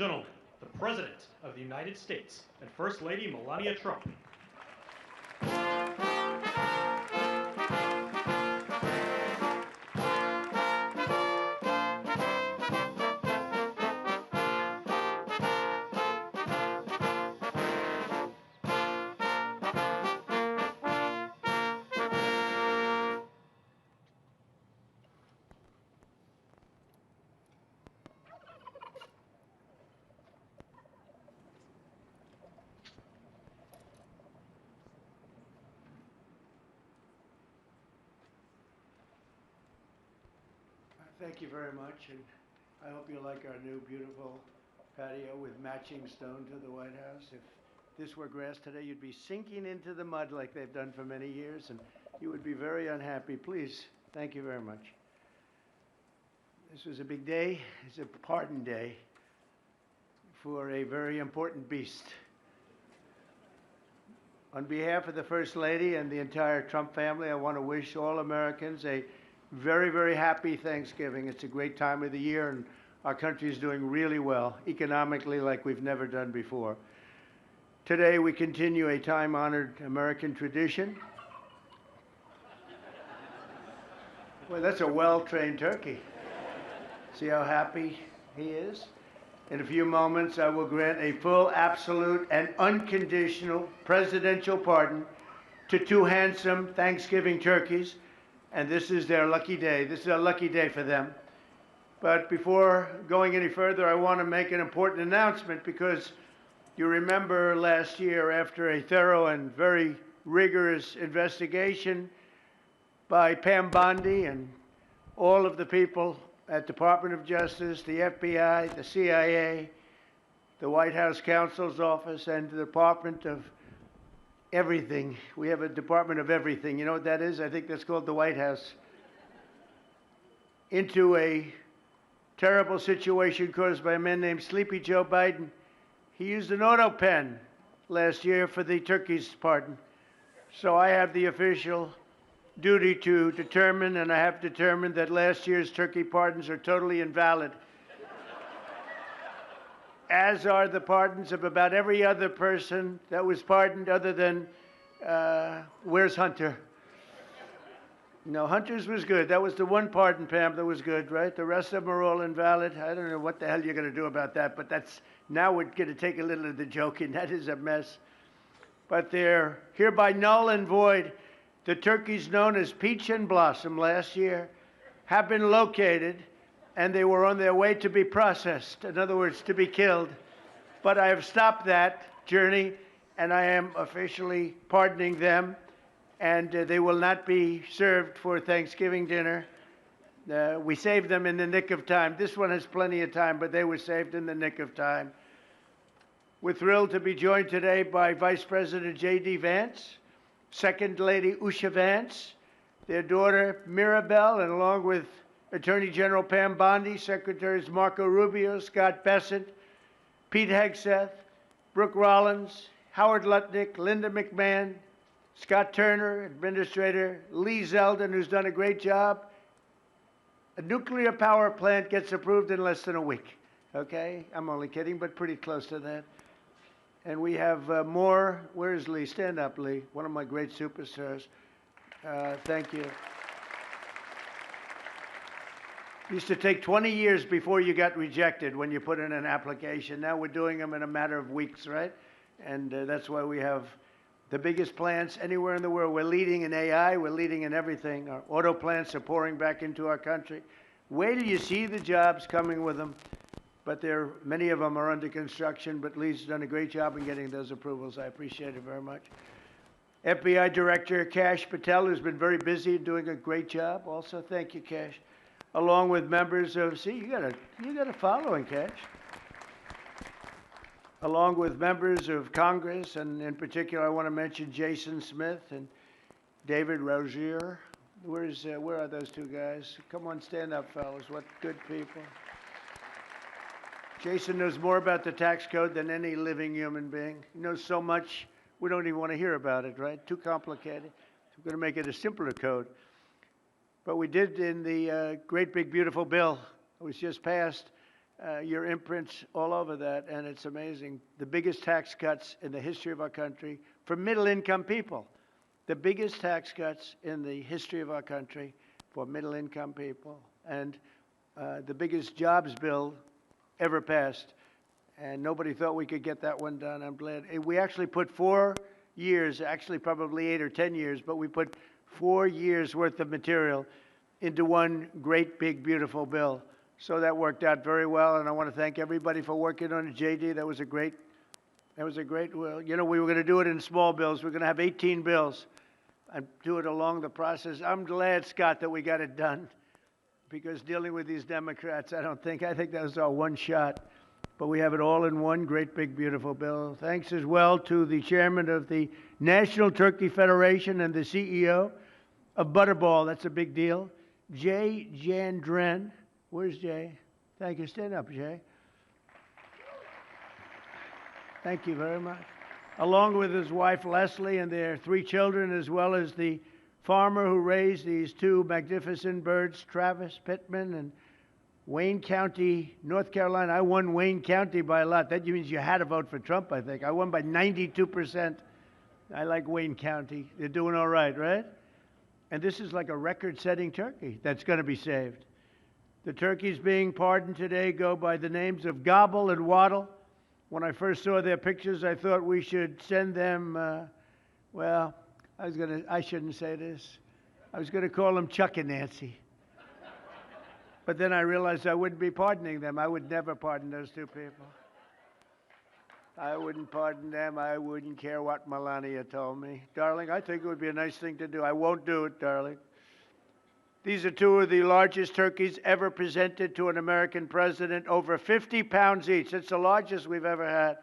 gentlemen, the President of the United States and First Lady Melania Trump. Thank you very much, and I hope you like our new beautiful patio with matching stone to the White House. If this were grass today, you'd be sinking into the mud like they've done for many years, and you would be very unhappy. Please, thank you very much. This was a big day. It's a pardon day for a very important beast. On behalf of the First Lady and the entire Trump family, I want to wish all Americans a very, very happy Thanksgiving. It's a great time of the year, and our country is doing really well, economically, like we've never done before. Today, we continue a time-honored American tradition. Well, that's a well-trained turkey. See how happy he is? In a few moments, I will grant a full, absolute, and unconditional presidential pardon to two handsome Thanksgiving turkeys, and this is their lucky day. This is a lucky day for them. But before going any further, I want to make an important announcement, because you remember last year, after a thorough and very rigorous investigation by Pam Bondi and all of the people at Department of Justice, the FBI, the CIA, the White House Counsel's Office, and the Department of Everything. We have a Department of Everything. You know what that is? I think that's called the White House. Into a terrible situation caused by a man named Sleepy Joe Biden. He used an auto pen last year for the turkey's pardon. So I have the official duty to determine, and I have determined, that last year's turkey pardons are totally invalid, as are the pardons of about every other person that was pardoned other than, where's Hunter? No, Hunter's was good. That was the one pardon, Pam, that was good, right? The rest of them are all invalid. I don't know what the hell you're going to do about that, but now we're going to take a little of the joking. That is a mess. But they're hereby null and void. The turkeys known as Peach and Blossom last year have been located, and they were on their way to be processed, in other words, to be killed. But I have stopped that journey, and I am officially pardoning them, and they will not be served for Thanksgiving dinner. We saved them in the nick of time. This one has plenty of time, but they were saved in the nick of time. We're thrilled to be joined today by Vice President J.D. Vance, Second Lady Usha Vance, their daughter Mirabelle, and along with Attorney General Pam Bondi, Secretaries Marco Rubio, Scott Bessent, Pete Hegseth, Brooke Rollins, Howard Lutnick, Linda McMahon, Scott Turner, Administrator Lee Zeldin, who's done a great job. A nuclear power plant gets approved in less than a week, okay? I'm only kidding, but pretty close to that. And we have more. Where's Lee? Stand up, Lee. One of my great superstars. Thank you. It used to take 20 years before you got rejected when you put in an application. Now we're doing them in a matter of weeks, right? And that's why we have the biggest plants anywhere in the world. We're leading in AI. We're leading in everything. Our auto plants are pouring back into our country. Wait till you see the jobs coming with them. But many of them are under construction, but Lee's done a great job in getting those approvals. I appreciate it very much. FBI Director Kash Patel, who's been very busy doing a great job. Also, thank you, Kash. Along with members of, see, you got a following, Kash. Along with members of Congress, and in particular, I want to mention Jason Smith and David Rozier. Where are those two guys? Come on, stand up, fellas. What good people. Jason knows more about the tax code than any living human being. He knows so much, we don't even want to hear about it, right? Too complicated. So we're going to make it a simpler code. But we did, in the great big beautiful bill that was just passed, your imprints all over that, and it's amazing. The biggest tax cuts in the history of our country for middle-income people. The biggest tax cuts in the history of our country for middle-income people, and the biggest jobs bill ever passed. And nobody thought we could get that one done. I'm glad. We actually put 4 years, actually probably 8 or 10 years, but we put 4 years worth of material into one great, big, beautiful bill. So that worked out very well, and I want to thank everybody for working on it. JD, that was a great, well, you know, we were going to do it in small bills. We're going to have 18 bills and do it along the process. I'm glad, Scott, that we got it done, because dealing with these Democrats, I think that was our one shot. But we have it all in one great, big, beautiful bill. Thanks as well to the chairman of the National Turkey Federation and the CEO of Butterball. That's a big deal. Jay Jandren. Where's Jay? Thank you. Stand up, Jay. Thank you very much. Along with his wife, Leslie, and their 3 children, as well as the farmer who raised these 2 magnificent birds, Travis Pittman, and Wayne County, North Carolina. I won Wayne County by a lot. That means you had to vote for Trump, I think. I won by 92%. I like Wayne County. They're doing all right, right? And this is like a record-setting turkey that's going to be saved. The turkeys being pardoned today go by the names of Gobble and Waddle. When I first saw their pictures, I thought we should send them, well, I shouldn't say this. I was going to call them Chuck and Nancy. But then I realized I wouldn't be pardoning them. I would never pardon those 2 people. I wouldn't pardon them. I wouldn't care what Melania told me. Darling, I think it would be a nice thing to do. I won't do it, darling. These are 2 of the largest turkeys ever presented to an American president, over 50 pounds each. It's the largest we've ever had.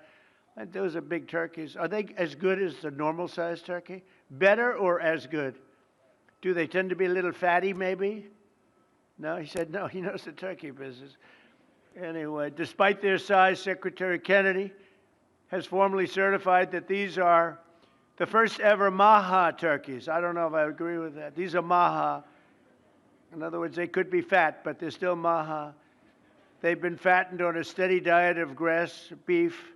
And those are big turkeys. Are they as good as the normal-sized turkey? Better or as good? Do they tend to be a little fatty, maybe? No, he said no. He knows the turkey business. Anyway, despite their size, Secretary Kennedy has formally certified that these are the first ever Maha turkeys. I don't know if I agree with that. These are Maha. In other words, they could be fat, but they're still Maha. They've been fattened on a steady diet of grass, beef,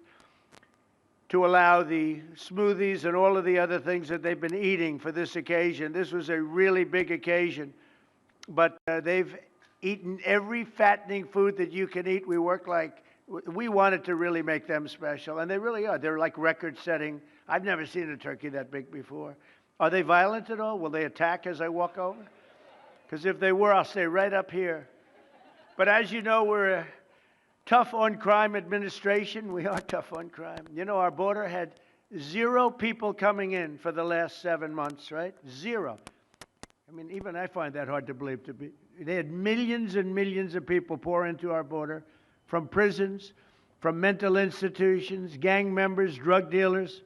to allow the smoothies and all of the other things that they've been eating for this occasion. This was a really big occasion. But they've eaten every fattening food that you can eat. We wanted to really make them special, and they really are. They're like record-setting. I've never seen a turkey that big before. Are they violent at all? Will they attack as I walk over? Because if they were, I'll stay right up here. But as you know, we're a tough-on-crime administration. We are tough on crime. You know, our border had 0 people coming in for the last 7 months, right? 0. I mean, even I find that hard to believe. They had millions and millions of people pour into our border from prisons, from mental institutions, gang members, drug dealers.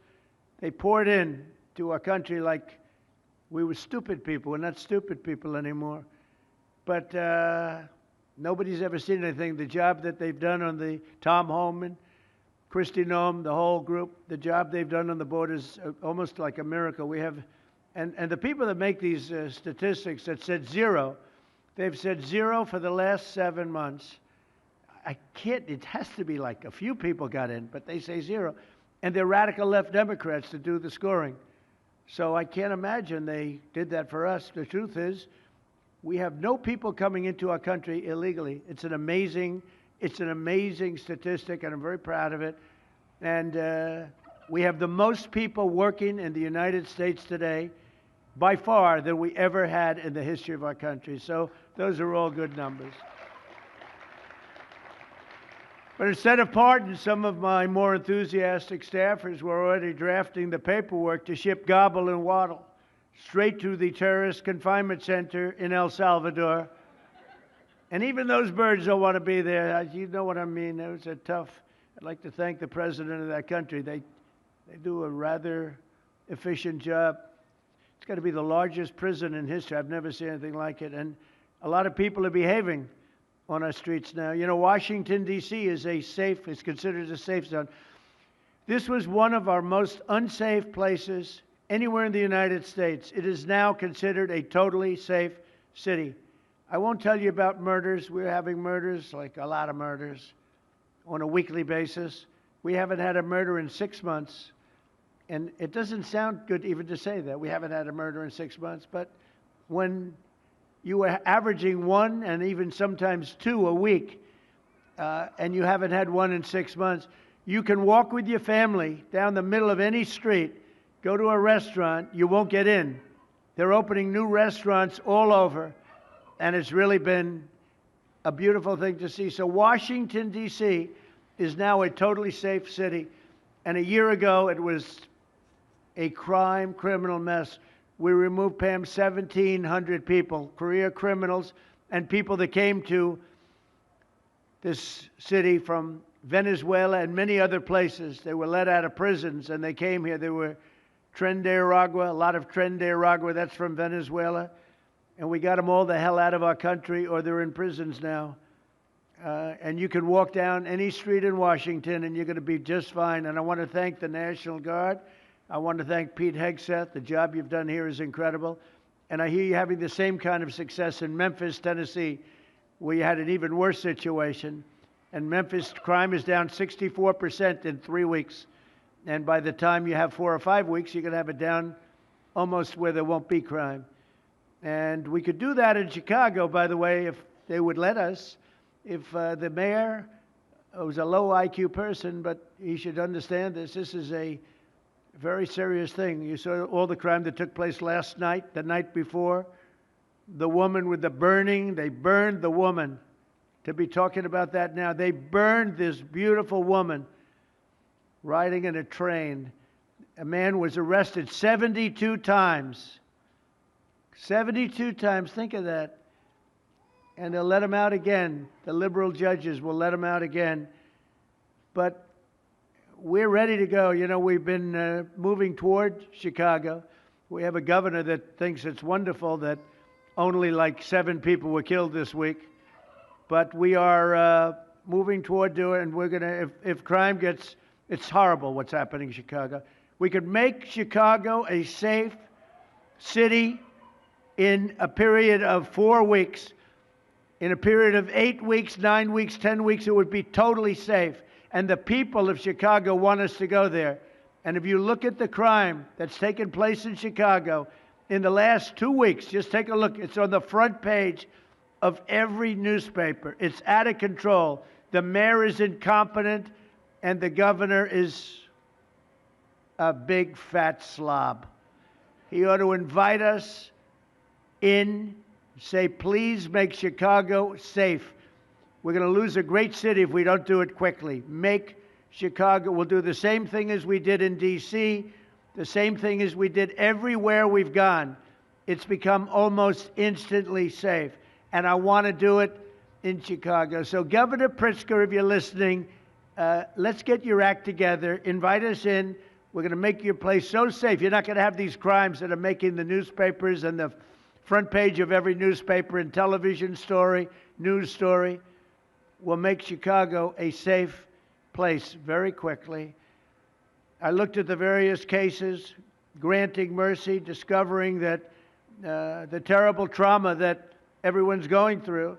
They poured in to our country like we were stupid people. We're not stupid people anymore. But nobody's ever seen anything. The job that they've done on the Tom Homan, Kristi Noem, the whole group, the job they've done on the border is almost like a miracle. We have. And the people that make these statistics that said 0, they've said 0 for the last 7 months. It has to be like a few people got in, but they say 0. And they're radical left Democrats to do the scoring. So I can't imagine they did that for us. The truth is, we have no people coming into our country illegally. It's an amazing statistic, and I'm very proud of it. And we have the most people working in the United States today by far than we ever had in the history of our country. So those are all good numbers. But instead of pardons, some of my more enthusiastic staffers were already drafting the paperwork to ship Gobble and Waddle straight to the terrorist confinement center in El Salvador. And even those birds don't want to be there. You know what I mean? It was a tough. I'd like to thank the president of that country. They do a rather efficient job. It's got to be the largest prison in history. I've never seen anything like it. And a lot of people are behaving on our streets now. You know, Washington, D.C. is considered a safe zone. This was one of our most unsafe places anywhere in the United States. It is now considered a totally safe city. I won't tell you about murders. We're having murders, like a lot of murders, on a weekly basis. We haven't had a murder in 6 months. And it doesn't sound good even to say that. We haven't had a murder in 6 months. But when you were averaging one and even sometimes two a week, and you haven't had one in 6 months, you can walk with your family down the middle of any street, go to a restaurant, you won't get in. They're opening new restaurants all over, and it's really been a beautiful thing to see. So Washington, D.C. is now a totally safe city, and a year ago it was a criminal mess. We removed, Pam, 1,700 people, career criminals, and people that came to this city from Venezuela and many other places. They were let out of prisons and they came here. They were Tren de Aragua, a lot of Tren de Aragua, that's from Venezuela. And we got them all the hell out of our country, or they're in prisons now. And you can walk down any street in Washington and you're going to be just fine. And I want to thank the National Guard. I want to thank Pete Hegseth. The job you've done here is incredible. And I hear you having the same kind of success in Memphis, Tennessee, where you had an even worse situation. And Memphis crime is down 64% in 3 weeks. And by the time you have 4 or 5 weeks, you're going to have it down almost where there won't be crime. And we could do that in Chicago, by the way, if they would let us. If the mayor was a low IQ person, but he should understand this. This is a very serious thing. You saw all the crime that took place last night, the night before. The woman with the burning, they burned the woman. To be talking about that now, they burned this beautiful woman riding in a train. A man was arrested 72 times. 72 times, think of that. And they'll let him out again. The liberal judges will let him out again. But we're ready to go. You know, we've been moving toward Chicago. We have a governor that thinks it's wonderful that only like 7 people were killed this week. But we are moving toward doing it, and we're going to, if crime gets, it's horrible what's happening in Chicago. We could make Chicago a safe city in a period of 4 weeks. In a period of 8 weeks, 9 weeks, 10 weeks, it would be totally safe. And the people of Chicago want us to go there. And if you look at the crime that's taken place in Chicago in the last 2 weeks, just take a look. It's on the front page of every newspaper. It's out of control. The mayor is incompetent, and the governor is a big fat slob. He ought to invite us in, say, please make Chicago safe. We're going to lose a great city if we don't do it quickly. Make Chicago. We'll do the same thing as we did in D.C., the same thing as we did everywhere we've gone. It's become almost instantly safe. And I want to do it in Chicago. So Governor Pritzker, if you're listening, let's get your act together. Invite us in. We're going to make your place so safe. You're not going to have these crimes that are making the newspapers and the front page of every newspaper and television story, news story. We'll make Chicago a safe place very quickly. I looked at the various cases, granting mercy, discovering that the terrible trauma that everyone's going through.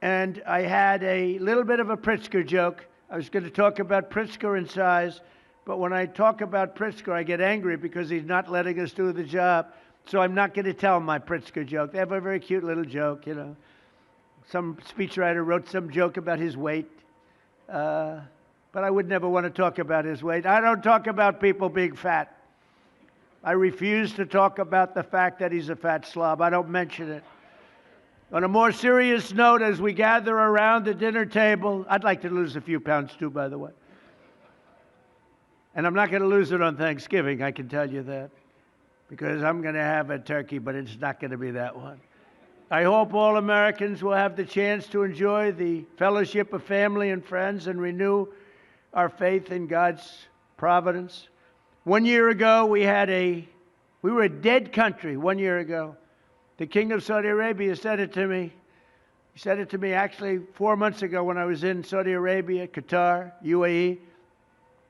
And I had a little bit of a Pritzker joke. I was going to talk about Pritzker and size, but when I talk about Pritzker, I get angry because he's not letting us do the job. So I'm not going to tell my Pritzker joke. They have a very cute little joke, you know. Some speechwriter wrote some joke about his weight. But I would never want to talk about his weight. I don't talk about people being fat. I refuse to talk about the fact that he's a fat slob. I don't mention it. On a more serious note, as we gather around the dinner table, I'd like to lose a few pounds too, by the way. And I'm not going to lose it on Thanksgiving, I can tell you that. Because I'm going to have a turkey, but it's not going to be that one. I hope all Americans will have the chance to enjoy the fellowship of family and friends and renew our faith in God's providence. 1 year ago, we were a dead country 1 year ago. The King of Saudi Arabia said it to me. He said it to me actually 4 months ago when I was in Saudi Arabia, Qatar, UAE.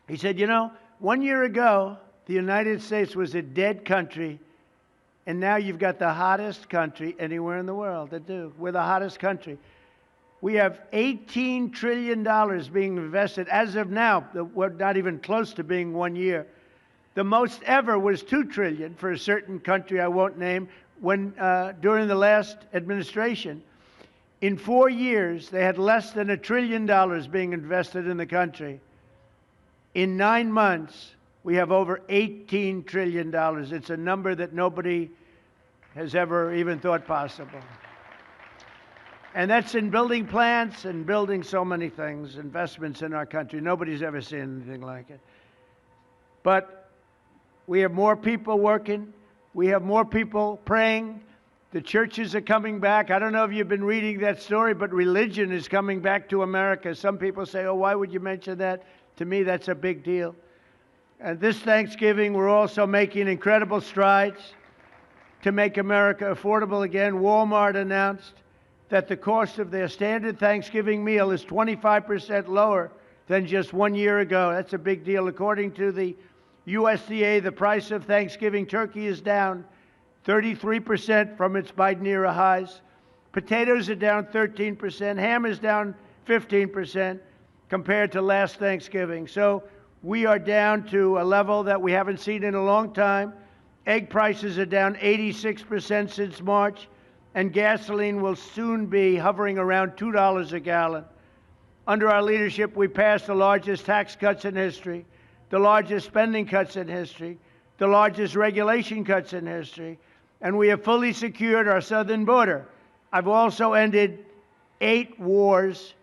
He said, you know, 1 year ago, the United States was a dead country, And now you've got the hottest country anywhere in the world that do. We're the hottest country. We have $18 trillion being invested as of now. We're not even close to being 1 year. The most ever was $2 trillion for a certain country I won't name when during the last administration. In 4 years, they had less than $1 trillion being invested in the country. In 9 months, we have over $18 trillion. It's a number that nobody has ever even thought possible. And that's in building plants and building so many things, investments in our country. Nobody's ever seen anything like it. But we have more people working. We have more people praying. The churches are coming back. I don't know if you've been reading that story, but religion is coming back to America. Some people say, oh, why would you mention that? To me, that's a big deal. And this Thanksgiving, we're also making incredible strides to make America affordable again. Walmart announced that the cost of their standard Thanksgiving meal is 25% lower than just 1 year ago. That's a big deal. According to the USDA, the price of Thanksgiving turkey is down 33% from its Biden-era highs. Potatoes are down 13%. Ham is down 15% compared to last Thanksgiving. So we are down to a level that we haven't seen in a long time. Egg prices are down 86% since March, and gasoline will soon be hovering around $2 a gallon. Under our leadership, we passed the largest tax cuts in history, the largest spending cuts in history, the largest regulation cuts in history, and we have fully secured our southern border. I've also ended 8 wars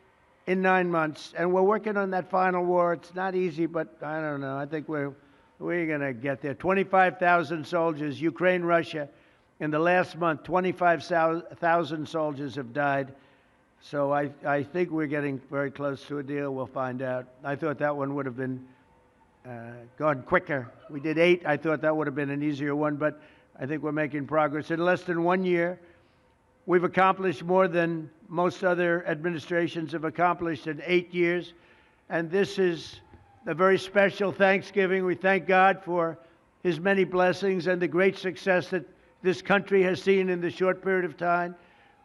in 9 months, and we're working on that final war. It's not easy, but I don't know. I think we're going to get there. 25,000 soldiers, Ukraine, Russia. In the last month, 25,000 soldiers have died. So I think we're getting very close to a deal. We'll find out. I thought that one would have been gone quicker. We did 8. I thought that would have been an easier one, but I think we're making progress. In less than 1 year, we've accomplished more than most other administrations have accomplished in 8 years. And this is a very special Thanksgiving. We thank God for his many blessings and the great success that this country has seen in the short period of time.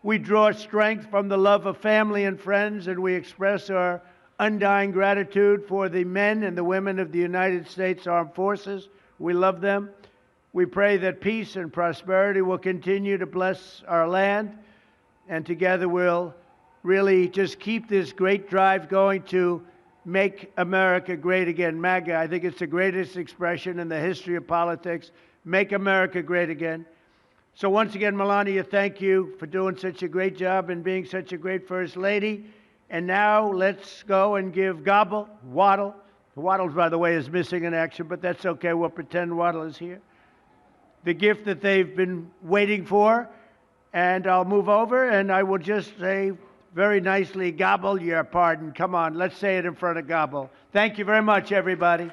We draw strength from the love of family and friends, and we express our undying gratitude for the men and the women of the United States Armed Forces. We love them. We pray that peace and prosperity will continue to bless our land, and together we'll really just keep this great drive going to make America great again. MAGA, I think it's the greatest expression in the history of politics. Make America great again. So once again, Melania, thank you for doing such a great job and being such a great First Lady. And now let's go and give Waddle. Waddle, by the way, is missing in action, but that's okay. We'll pretend Waddle is here. The gift that they've been waiting for. And I'll move over and I will just say very nicely, Gobble your pardon. Come on, let's say it in front of Gobble. Thank you very much, everybody.